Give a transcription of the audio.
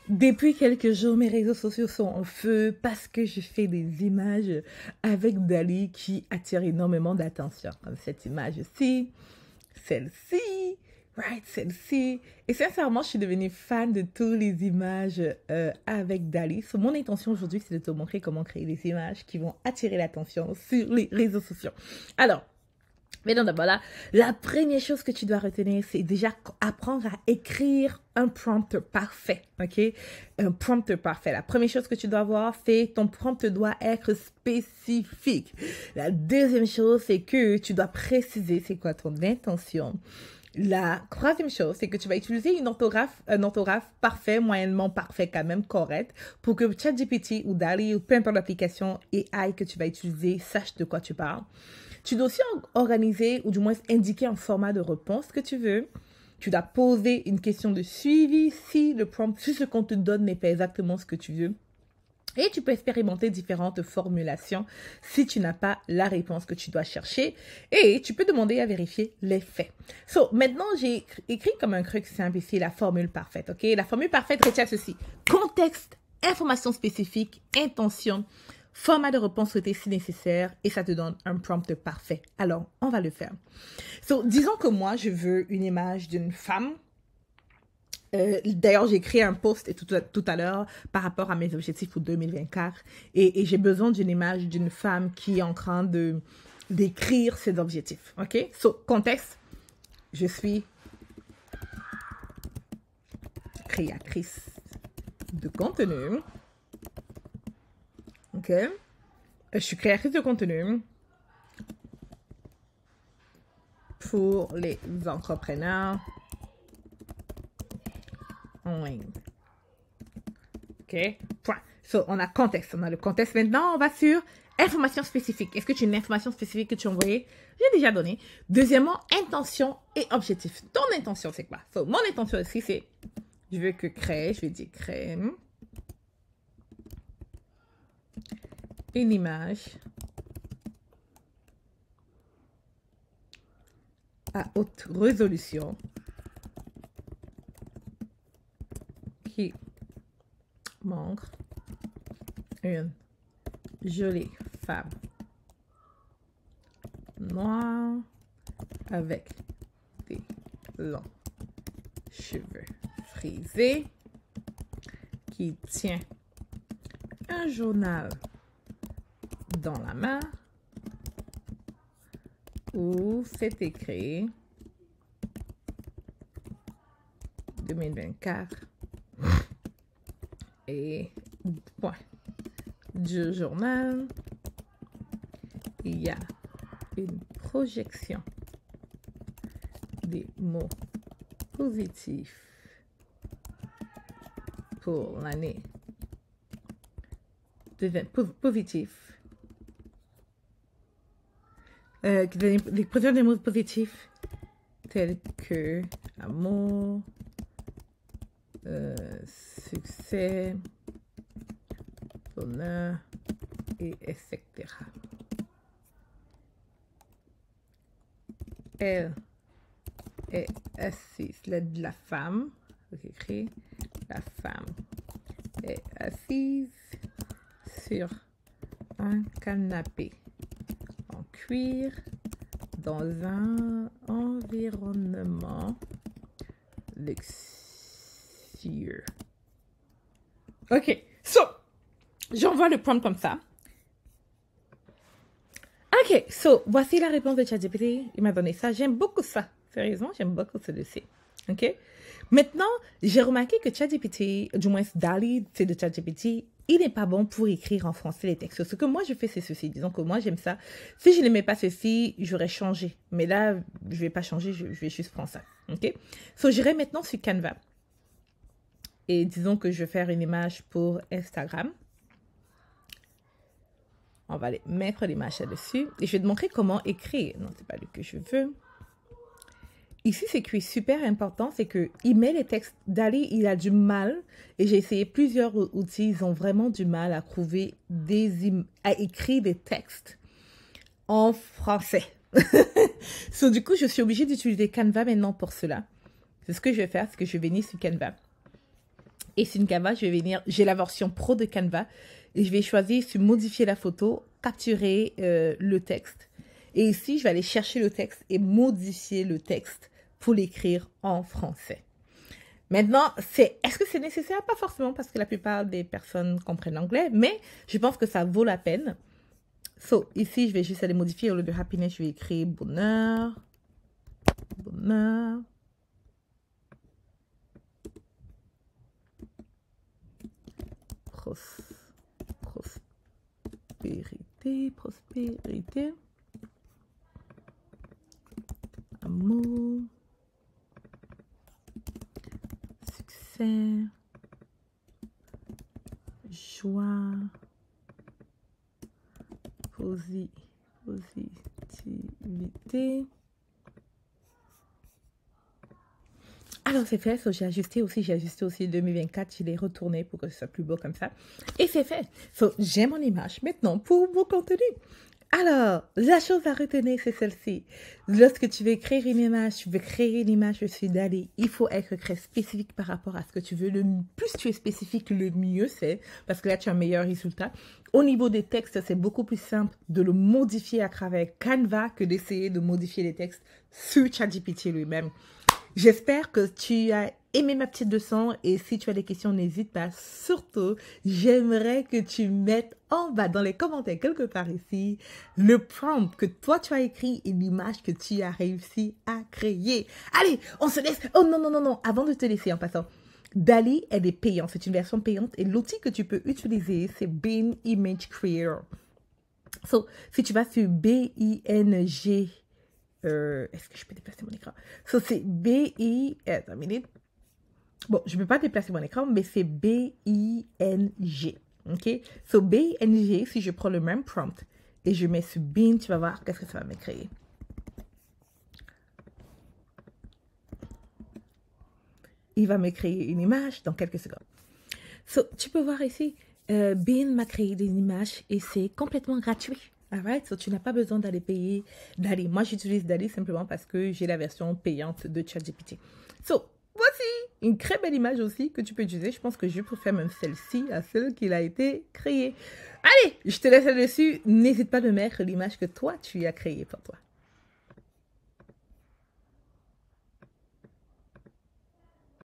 Depuis quelques jours, mes réseaux sociaux sont en feu parce que je fais des images avec Dali qui attirent énormément d'attention. Comme cette image-ci, celle-ci, right, celle-ci. Et sincèrement, je suis devenue fan de toutes les images avec Dali. So, mon intention aujourd'hui, c'est de te montrer comment créer des images qui vont attirer l'attention sur les réseaux sociaux. Alors, mais non, d'abord là, la première chose que tu dois retenir, c'est déjà apprendre à écrire un prompt parfait, ok? Un prompt parfait. La première chose que tu dois avoir, c'est ton prompt doit être spécifique. La deuxième chose, c'est que tu dois préciser c'est quoi ton intention. La troisième chose, c'est que tu vas utiliser un orthographe parfait, moyennement parfait, quand même correct, pour que ChatGPT ou DALL-E ou peu importe l'application AI que tu vas utiliser sache de quoi tu parles. Tu dois aussi organiser ou du moins indiquer un format de réponse que tu veux. Tu dois poser une question de suivi si ce qu'on te donne n'est pas exactement ce que tu veux. Et tu peux expérimenter différentes formulations si tu n'as pas la réponse que tu dois chercher. Et tu peux demander à vérifier les faits. So, maintenant, j'ai écrit comme un truc simple ici la formule parfaite. Ok, la formule parfaite retient ceci. Contexte, information spécifique, intention, format de réponse souhaité si nécessaire, et ça te donne un prompt parfait. Alors, on va le faire. So, disons que moi, je veux une image d'une femme. D'ailleurs, j'ai créé un post tout à l'heure par rapport à mes objectifs pour 2024. Et j'ai besoin d'une image d'une femme qui est en train d'écrire ses objectifs. OK? So, contexte, je suis créatrice de contenu. OK? Je suis créatrice de contenu pour les entrepreneurs en ligne. OK? Point. So, on a contexte. On a le contexte. Maintenant, on va sur information spécifique. Est-ce que tu as une information spécifique que tu as envoyée? J'ai déjà donné. Deuxièmement, intention et objectif. Ton intention, c'est quoi? So, mon intention ici, c'est je veux que créer, je vais dire créer une image à haute résolution qui montre une jolie femme noire avec des longs cheveux frisés qui tient un journal dans la main où c'est écrit 2024 et point du journal, il y a une projection des mots positifs pour l'année. Positif. Les projections des mots positifs tels que amour, succès, bonheur, et etc. Elle est assise, la femme, écrit, la femme est assise sur un canapé en cuir dans un environnement luxueux. OK, so, j'envoie le prompt comme ça. OK, so, voici la réponse de ChatGPT. Il m'a donné ça. J'aime beaucoup ça. Sérieusement, j'aime beaucoup celui-ci. OK? Maintenant, j'ai remarqué que ChatGPT, du moins DALL-E, c'est de ChatGPT, il n'est pas bon pour écrire en français les textes. Ce que moi, je fais, c'est ceci. Disons que moi, j'aime ça. Si je n'aimais pas ceci, j'aurais changé. Mais là, je ne vais pas changer, je vais juste prendre ça. OK? So, j'irai maintenant sur Canva. Et disons que je vais faire une image pour Instagram. On va aller mettre l'image là-dessus. Et je vais te montrer comment écrire. Non, c'est pas lui que je veux. Ici, ce qui est super important, c'est qu'il met les textes. DALL-E, il a du mal, et j'ai essayé plusieurs outils, ils ont vraiment du mal à trouver à écrire des textes en français. So, du coup, je suis obligée d'utiliser Canva maintenant pour cela. C'est ce que je vais faire, c'est que je vais venir sur Canva. Et sur Canva, je vais venir, j'ai la version pro de Canva et je vais choisir sur modifier la photo, capturer le texte. Et ici, je vais aller chercher le texte et modifier le texte pour l'écrire en français. Maintenant, est-ce que c'est nécessaire? Pas forcément parce que la plupart des personnes comprennent l'anglais, mais je pense que ça vaut la peine. So, ici, je vais juste aller modifier. Au lieu de happiness, je vais écrire bonheur. Bonheur. Prospérité. Prospérité. Amour. Succès. Joie. Positivité. Alors, c'est fait. So, j'ai ajusté aussi 2024. Je l'ai retourné pour que ce soit plus beau comme ça. Et c'est fait. So, j'ai mon image maintenant pour mon contenu. Alors, la chose à retenir, c'est celle-ci. Lorsque tu veux créer une image, je suis DALL-E. Il faut être très spécifique par rapport à ce que tu veux. Le plus tu es spécifique, le mieux c'est. Parce que là, tu as un meilleur résultat. Au niveau des textes, c'est beaucoup plus simple de le modifier à travers Canva que d'essayer de modifier les textes sur ChatGPT lui-même. J'espère que tu as aimé ma petite leçon et si tu as des questions, n'hésite pas. Surtout, j'aimerais que tu mettes en bas dans les commentaires quelque part ici le prompt que toi tu as écrit et l'image que tu as réussi à créer. Allez, on se laisse. Oh non, non, non, non. Avant de te laisser en passant, DALL-E, elle est payante. C'est une version payante et l'outil que tu peux utiliser, c'est Bing Image Creator. So, si tu vas sur B-I-N-G, est-ce que je peux déplacer mon écran? So, c'est Attends une minute. Bon, je ne peux pas déplacer mon écran, mais c'est B-I-N-G. OK? So, B-I-N-G, si je prends le même prompt et je mets sur Bing, tu vas voir qu'est-ce que ça va me créer. Il va me créer une image dans quelques secondes. So, tu peux voir ici, Bing m'a créé des images et c'est complètement gratuit. Alright, so tu n'as pas besoin d'aller payer DALL-E. Moi, j'utilise DALL-E simplement parce que j'ai la version payante de ChatGPT. So, voici une très belle image aussi que tu peux utiliser. Je pense que je préfère même celle-ci à celle qui a été créée. Allez, je te laisse là-dessus. N'hésite pas de mettre l'image que toi, tu as créée pour toi.